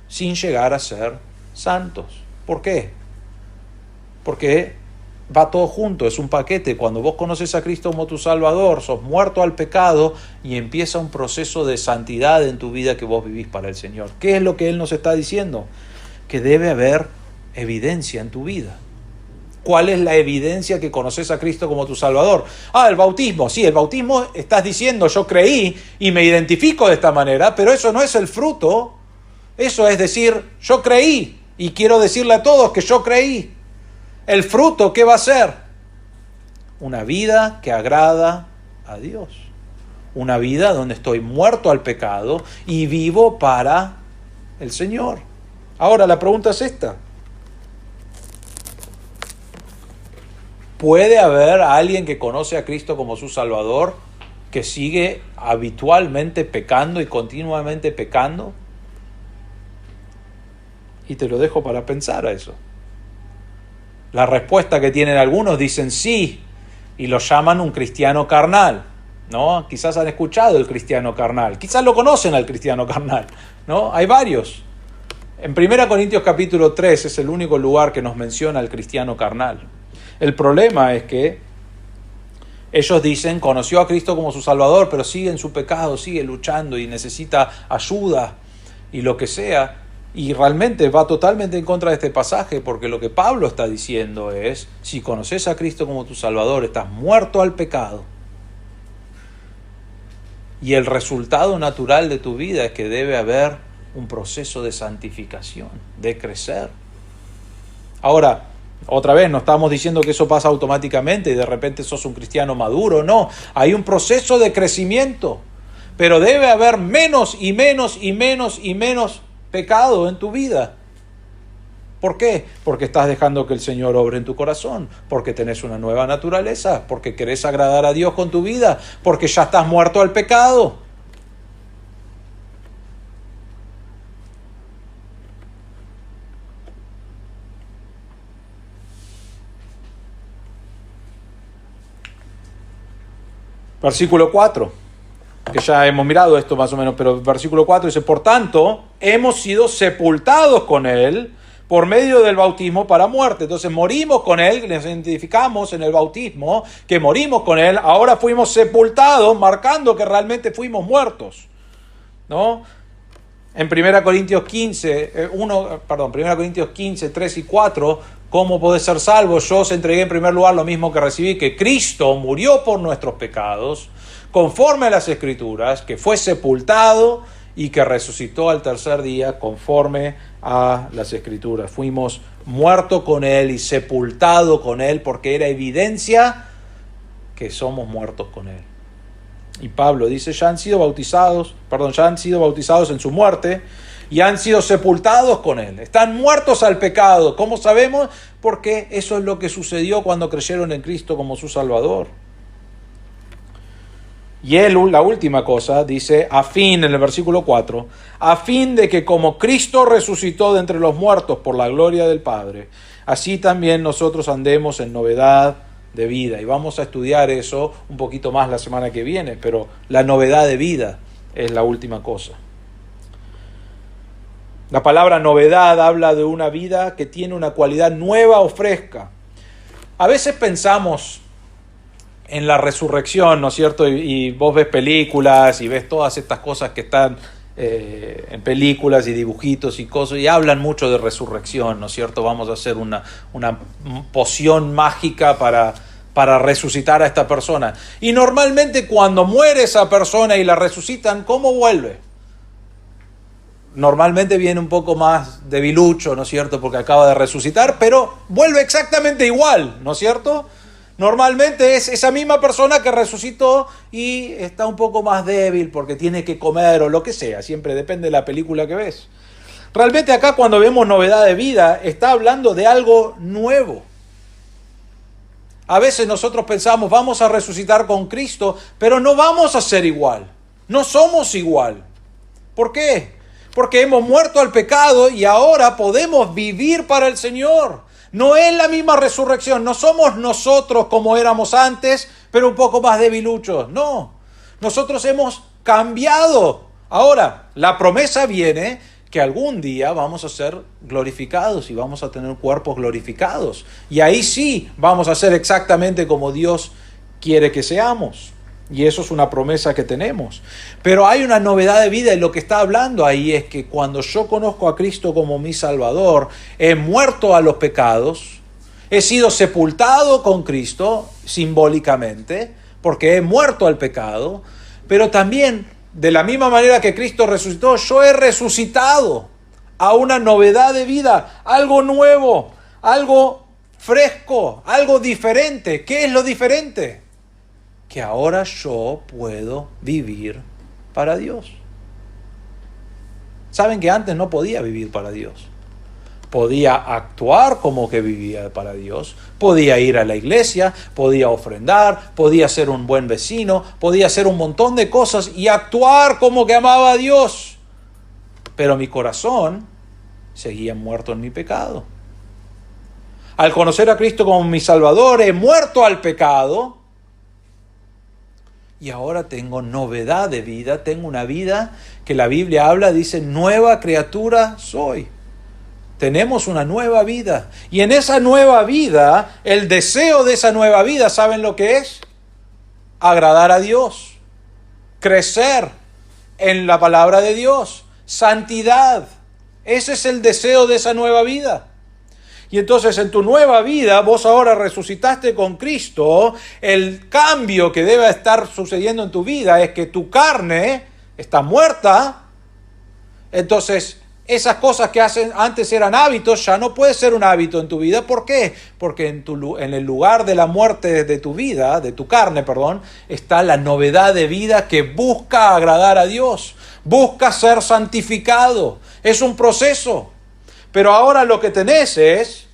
sin llegar a ser santos. ¿Por qué? Porque va todo junto, es un paquete. Cuando vos conoces a Cristo como tu Salvador, sos muerto al pecado y empieza un proceso de santidad en tu vida que vos vivís para el Señor. ¿Qué es lo que Él nos está diciendo? Que debe haber evidencia en tu vida. ¿Cuál es la evidencia que conoces a Cristo como tu Salvador? El bautismo. Sí, el bautismo estás diciendo yo creí y me identifico de esta manera, pero eso no es el fruto. Eso es decir, yo creí y quiero decirle a todos que yo creí. El fruto, ¿qué va a ser? Una vida que agrada a Dios. Una vida donde estoy muerto al pecado y vivo para el Señor. Ahora la pregunta es esta. ¿Puede haber alguien que conoce a Cristo como su Salvador que sigue habitualmente pecando y continuamente pecando? Y te lo dejo para pensar a eso. La respuesta que tienen algunos dicen sí, y lo llaman un cristiano carnal, ¿no? Quizás han escuchado el cristiano carnal, quizás lo conocen al cristiano carnal, ¿no? Hay varios. En 1 Corintios capítulo 3 es el único lugar que nos menciona al cristiano carnal. El problema es que ellos dicen, conoció a Cristo como su Salvador, pero sigue en su pecado, sigue luchando y necesita ayuda y lo que sea. Y realmente va totalmente en contra de este pasaje, porque lo que Pablo está diciendo es, si conoces a Cristo como tu Salvador, estás muerto al pecado. Y el resultado natural de tu vida es que debe haber un proceso de santificación, de crecer. Ahora, otra vez, no estamos diciendo que eso pasa automáticamente y de repente sos un cristiano maduro, no. Hay un proceso de crecimiento, pero debe haber menos y menos y menos y menos pecado en tu vida. ¿Por qué? Porque estás dejando que el Señor obre en tu corazón, porque tenés una nueva naturaleza, porque querés agradar a Dios con tu vida, porque ya estás muerto al pecado. Versículo 4, que ya hemos mirado esto más o menos, pero versículo 4 dice, por tanto, hemos sido sepultados con Él por medio del bautismo para muerte. Entonces morimos con Él, nos identificamos en el bautismo, que morimos con Él, ahora fuimos sepultados, marcando que realmente fuimos muertos, ¿no? En 1 Corintios 15, 1 Corintios 15, 3 y 4, ¿cómo podés ser salvo? Yo os entregué en primer lugar lo mismo que recibí, que Cristo murió por nuestros pecados, conforme a las Escrituras, que fue sepultado y que resucitó al tercer día, conforme a las Escrituras. Fuimos muertos con Él y sepultados con Él, porque era evidencia que somos muertos con Él. Y Pablo dice, ya han sido bautizados en su muerte y han sido sepultados con Él. Están muertos al pecado. ¿Cómo sabemos? Porque eso es lo que sucedió cuando creyeron en Cristo como su Salvador. Y él, la última cosa, dice, en el versículo 4, a fin de que como Cristo resucitó de entre los muertos por la gloria del Padre, así también nosotros andemos en novedad de vida. Y vamos a estudiar eso un poquito más la semana que viene, pero la novedad de vida es la última cosa. La palabra novedad habla de una vida que tiene una cualidad nueva o fresca. A veces pensamos en la resurrección, ¿no es cierto? Y vos ves películas y ves todas estas cosas que están en películas y dibujitos y cosas, y hablan mucho de resurrección, ¿no es cierto? Vamos a hacer una poción mágica para resucitar a esta persona. Y normalmente cuando muere esa persona y la resucitan, ¿cómo vuelve? Normalmente viene un poco más debilucho, ¿no es cierto? Porque acaba de resucitar, pero vuelve exactamente igual, ¿no es cierto? Normalmente es esa misma persona que resucitó y está un poco más débil porque tiene que comer o lo que sea. Siempre depende de la película que ves. Realmente acá cuando vemos novedad de vida, está hablando de algo nuevo. A veces nosotros pensamos, vamos a resucitar con Cristo, pero no vamos a ser igual. No somos igual. ¿Por qué? Porque hemos muerto al pecado y ahora podemos vivir para el Señor. No es la misma resurrección, no somos nosotros como éramos antes, pero un poco más debiluchos. No, nosotros hemos cambiado. Ahora, la promesa viene que algún día vamos a ser glorificados y vamos a tener cuerpos glorificados. Y ahí sí vamos a ser exactamente como Dios quiere que seamos. Y eso es una promesa que tenemos. Pero hay una novedad de vida y lo que está hablando ahí es que cuando yo conozco a Cristo como mi Salvador, he muerto a los pecados, he sido sepultado con Cristo simbólicamente, porque he muerto al pecado, pero también de la misma manera que Cristo resucitó, yo he resucitado a una novedad de vida, algo nuevo, algo fresco, algo diferente. ¿Qué es lo diferente? Que ahora yo puedo vivir para Dios. Saben que antes no podía vivir para Dios. Podía actuar como que vivía para Dios, podía ir a la iglesia, podía ofrendar, podía ser un buen vecino, podía hacer un montón de cosas y actuar como que amaba a Dios. Pero mi corazón seguía muerto en mi pecado. Al conocer a Cristo como mi Salvador, he muerto al pecado. Y ahora tengo novedad de vida, tengo una vida que la Biblia habla, dice, nueva criatura soy. Tenemos una nueva vida. Y en esa nueva vida, el deseo de esa nueva vida, ¿saben lo que es? Agradar a Dios, crecer en la palabra de Dios, santidad. Ese es el deseo de esa nueva vida. Y entonces en tu nueva vida, vos ahora resucitaste con Cristo, el cambio que debe estar sucediendo en tu vida es que tu carne está muerta. Entonces esas cosas que antes eran hábitos ya no puede ser un hábito en tu vida. ¿Por qué? Porque en el lugar de la muerte de tu vida, de tu carne, está la novedad de vida que busca agradar a Dios, busca ser santificado. Es un proceso. Pero ahora lo que tenés es,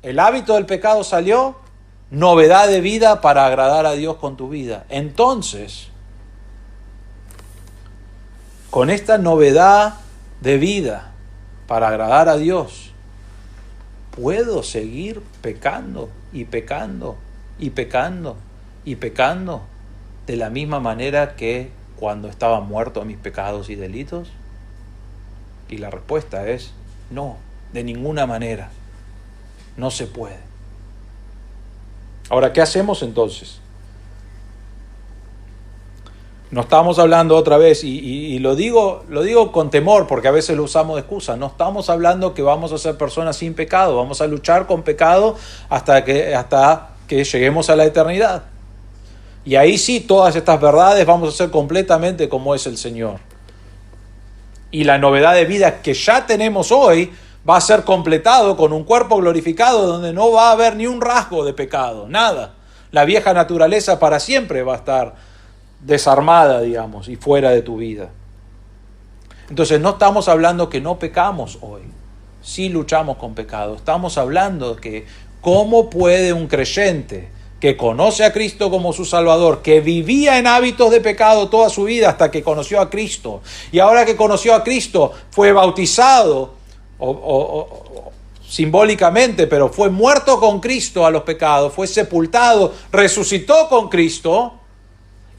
el hábito del pecado salió, novedad de vida para agradar a Dios con tu vida. Entonces, con esta novedad de vida para agradar a Dios, puedo seguir pecando y pecando y pecando y pecando de la misma manera que cuando estaba muerto a mis pecados y delitos? Y la respuesta es no, de ninguna manera. No se puede. Ahora, ¿qué hacemos entonces? No estamos hablando otra vez, y lo digo con temor, porque a veces lo usamos de excusa. No estamos hablando que vamos a ser personas sin pecado. Vamos a luchar con pecado hasta que lleguemos a la eternidad. Y ahí sí, todas estas verdades vamos a ser completamente como es el Señor. Y la novedad de vida que ya tenemos hoy va a ser completado con un cuerpo glorificado donde no va a haber ni un rasgo de pecado, nada. La vieja naturaleza para siempre va a estar desarmada, digamos, y fuera de tu vida. Entonces no estamos hablando que no pecamos hoy, sí luchamos con pecado. Estamos hablando de que cómo puede un creyente que conoce a Cristo como su Salvador, que vivía en hábitos de pecado toda su vida hasta que conoció a Cristo, y ahora que conoció a Cristo fue bautizado simbólicamente, pero fue muerto con Cristo a los pecados, fue sepultado, resucitó con Cristo,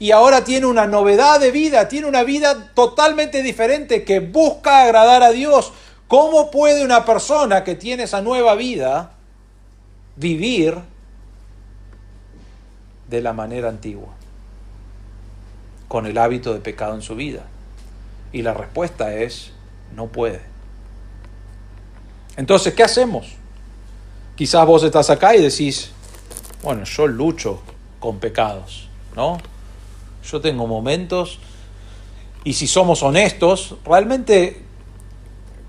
y ahora tiene una novedad de vida, tiene una vida totalmente diferente que busca agradar a Dios. ¿Cómo puede una persona que tiene esa nueva vida vivir de la manera antigua, con el hábito de pecado en su vida? Y la respuesta es, no puede. Entonces, ¿qué hacemos? Quizás vos estás acá y decís, bueno, yo lucho con pecados, ¿no? Yo tengo momentos, y si somos honestos, realmente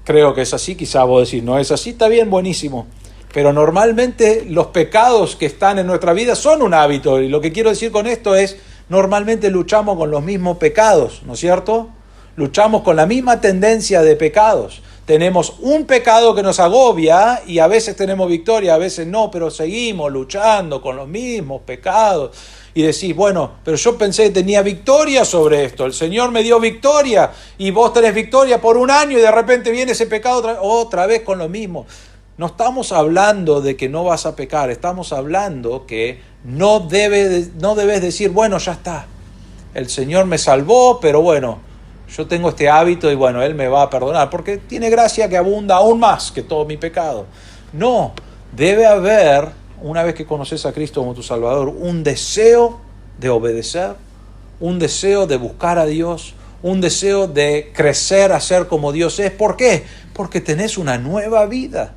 creo que es así. Quizás vos decís, no es así, está bien, buenísimo. Pero normalmente los pecados que están en nuestra vida son un hábito, y lo que quiero decir con esto es, normalmente luchamos con los mismos pecados, ¿no es cierto? Luchamos con la misma tendencia de pecados. Tenemos un pecado que nos agobia y a veces tenemos victoria, a veces no, pero seguimos luchando con los mismos pecados. Y decís, bueno, pero yo pensé que tenía victoria sobre esto, el Señor me dio victoria y vos tenés victoria por un año y de repente viene ese pecado otra vez con lo mismo. No estamos hablando de que no vas a pecar, estamos hablando que no debes decir, bueno, ya está, el Señor me salvó, pero bueno, yo tengo este hábito y bueno, Él me va a perdonar, porque tiene gracia que abunda aún más que todo mi pecado. No, debe haber, una vez que conoces a Cristo como tu Salvador, un deseo de obedecer, un deseo de buscar a Dios, un deseo de crecer a ser como Dios es. ¿Por qué? Porque tenés una nueva vida.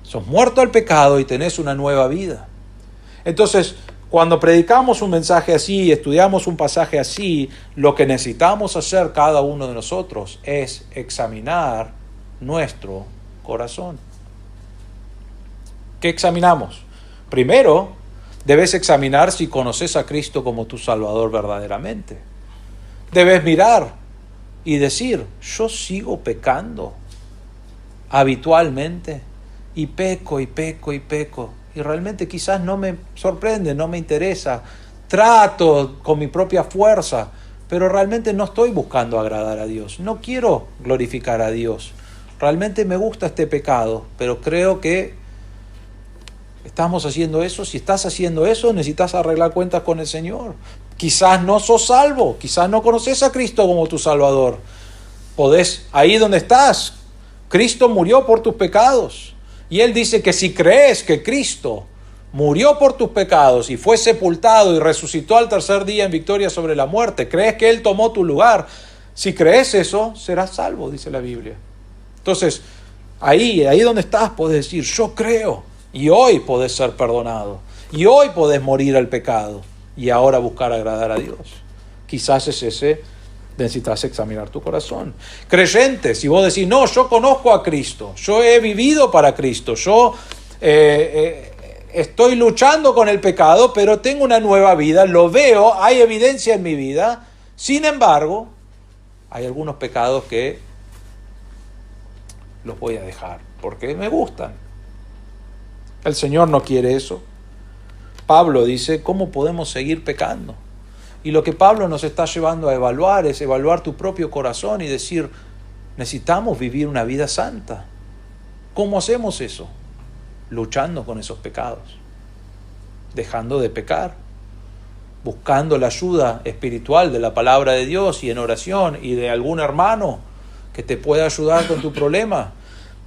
Sos muerto al pecado y tenés una nueva vida. Entonces, cuando predicamos un mensaje así, estudiamos un pasaje así, lo que necesitamos hacer cada uno de nosotros es examinar nuestro corazón. ¿Qué examinamos? Primero, debes examinar si conoces a Cristo como tu Salvador verdaderamente. Debes mirar y decir, yo sigo pecando habitualmente y peco y peco y peco. Y realmente quizás no me sorprende, no me interesa. Trato con mi propia fuerza, pero realmente no estoy buscando agradar a Dios. No quiero glorificar a Dios. Realmente me gusta este pecado, pero creo que estamos haciendo eso. Si estás haciendo eso, necesitas arreglar cuentas con el Señor. Quizás no sos salvo, quizás no conoces a Cristo como tu Salvador. Podés, ahí donde estás, Cristo murió por tus pecados. Y Él dice que si crees que Cristo murió por tus pecados y fue sepultado y resucitó al tercer día en victoria sobre la muerte, crees que Él tomó tu lugar, si crees eso, serás salvo, dice la Biblia. Entonces, ahí donde estás, podés decir, yo creo, y hoy podés ser perdonado, y hoy podés morir al pecado, y ahora buscar agradar a Dios. Quizás es ese. Necesitas examinar tu corazón. Creyente, si vos decís, no, yo conozco a Cristo, yo he vivido para Cristo, yo estoy luchando con el pecado, pero tengo una nueva vida, lo veo, hay evidencia en mi vida. Sin embargo, hay algunos pecados que los voy a dejar porque me gustan. El Señor no quiere eso. Pablo dice, ¿cómo podemos seguir pecando? Y lo que Pablo nos está llevando a evaluar es evaluar tu propio corazón y decir, necesitamos vivir una vida santa. ¿Cómo hacemos eso? Luchando con esos pecados, dejando de pecar, buscando la ayuda espiritual de la palabra de Dios y en oración y de algún hermano que te pueda ayudar con tu problema.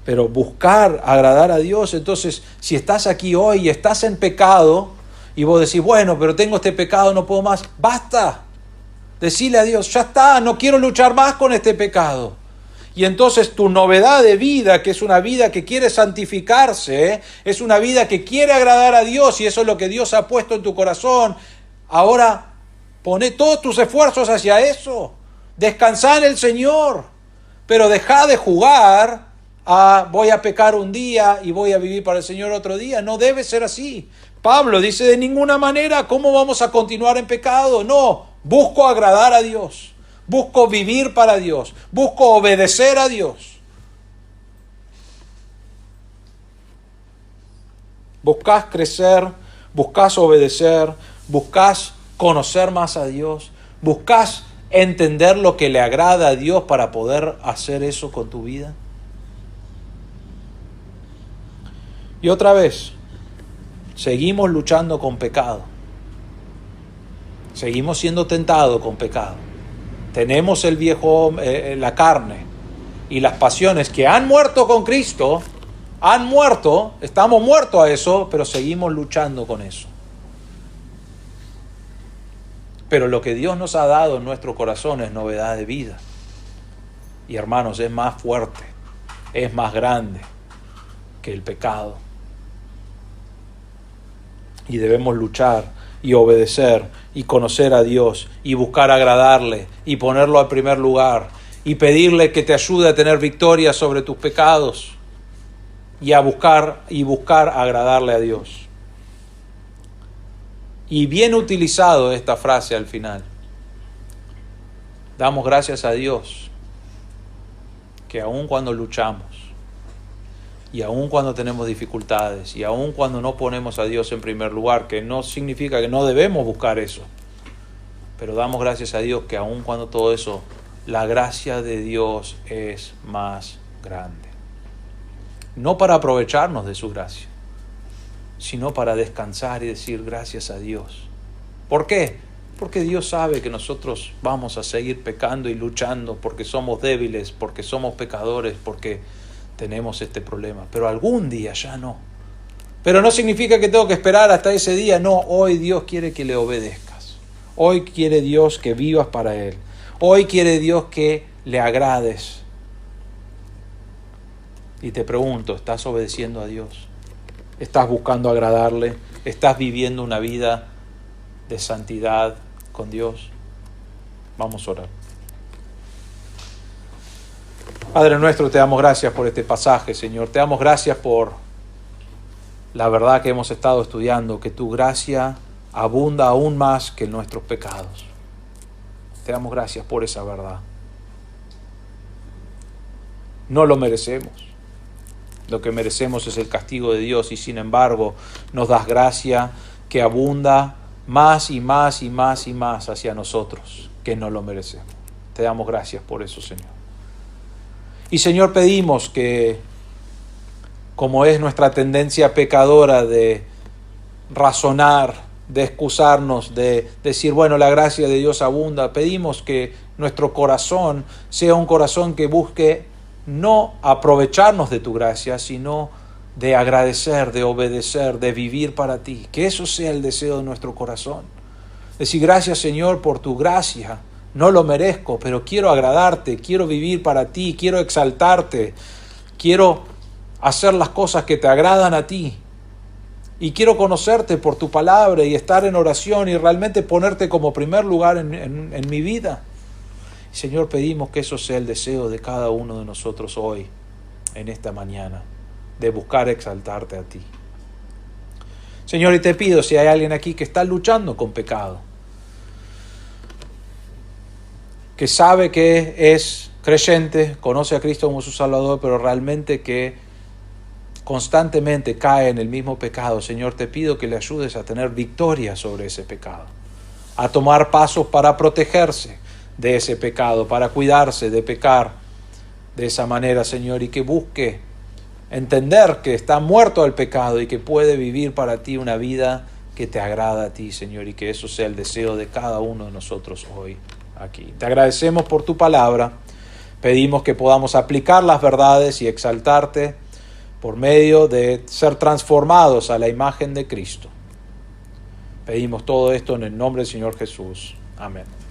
Pero buscar agradar a Dios. Entonces, si estás aquí hoy y estás en pecado y vos decís, bueno, pero tengo este pecado, no puedo más, basta. Decile a Dios, ya está, no quiero luchar más con este pecado. Y entonces tu novedad de vida, que es una vida que quiere santificarse, es una vida que quiere agradar a Dios, y eso es lo que Dios ha puesto en tu corazón. Ahora poné todos tus esfuerzos hacia eso. Descansá en el Señor, pero dejá de jugar a voy a pecar un día y voy a vivir para el Señor otro día. No debe ser así. Pablo dice, de ninguna manera, ¿cómo vamos a continuar en pecado? No, busco agradar a Dios. Busco vivir para Dios. Busco obedecer a Dios. Buscás crecer, buscás obedecer, buscás conocer más a Dios, buscás entender lo que le agrada a Dios para poder hacer eso con tu vida. Y otra vez, seguimos luchando con pecado. Seguimos siendo tentados con pecado. Tenemos el viejo, la carne y las pasiones que han muerto con Cristo, han muerto, estamos muertos a eso, pero seguimos luchando con eso. Pero lo que Dios nos ha dado en nuestro corazón es novedad de vida. Y hermanos, es más fuerte, es más grande que el pecado. Y debemos luchar y obedecer y conocer a Dios y buscar agradarle y ponerlo al primer lugar y pedirle que te ayude a tener victoria sobre tus pecados y a buscar agradarle a Dios. Y bien utilizado esta frase al final. Damos gracias a Dios que aun cuando luchamos y aun cuando tenemos dificultades, y aun cuando no ponemos a Dios en primer lugar, que no significa que no debemos buscar eso, pero damos gracias a Dios que aun cuando todo eso, la gracia de Dios es más grande. No para aprovecharnos de su gracia, sino para descansar y decir gracias a Dios. ¿Por qué? Porque Dios sabe que nosotros vamos a seguir pecando y luchando, porque somos débiles, porque somos pecadores, porque tenemos este problema, pero algún día ya no. Pero no significa que tengo que esperar hasta ese día, no, hoy Dios quiere que le obedezcas. Hoy quiere Dios que vivas para Él. Hoy quiere Dios que le agrades. Y te pregunto, ¿estás obedeciendo a Dios? ¿Estás buscando agradarle? ¿Estás viviendo una vida de santidad con Dios? Vamos a orar. Padre nuestro, te damos gracias por este pasaje, Señor. Te damos gracias por la verdad que hemos estado estudiando, que tu gracia abunda aún más que nuestros pecados. Te damos gracias por esa verdad. No lo merecemos. Lo que merecemos es el castigo de Dios y sin embargo nos das gracia que abunda más y más y más y más hacia nosotros, que no lo merecemos. Te damos gracias por eso, Señor. Y Señor, pedimos que, como es nuestra tendencia pecadora de razonar, de excusarnos, de decir, bueno, la gracia de Dios abunda, pedimos que nuestro corazón sea un corazón que busque no aprovecharnos de tu gracia, sino de agradecer, de obedecer, de vivir para ti. Que eso sea el deseo de nuestro corazón. Decir, gracias, Señor, por tu gracia. No lo merezco, pero quiero agradarte, quiero vivir para ti, quiero exaltarte, quiero hacer las cosas que te agradan a ti. Y quiero conocerte por tu palabra y estar en oración y realmente ponerte como primer lugar en mi vida. Señor, pedimos que eso sea el deseo de cada uno de nosotros hoy, en esta mañana, de buscar exaltarte a ti. Señor, y te pido, si hay alguien aquí que está luchando con pecado, que sabe que es creyente, conoce a Cristo como su Salvador, pero realmente que constantemente cae en el mismo pecado, Señor, te pido que le ayudes a tener victoria sobre ese pecado, a tomar pasos para protegerse de ese pecado, para cuidarse de pecar de esa manera, Señor, y que busque entender que está muerto al pecado y que puede vivir para ti una vida que te agrada a ti, Señor, y que eso sea el deseo de cada uno de nosotros hoy aquí. Te agradecemos por tu palabra. Pedimos que podamos aplicar las verdades y exaltarte por medio de ser transformados a la imagen de Cristo. Pedimos todo esto en el nombre del Señor Jesús. Amén.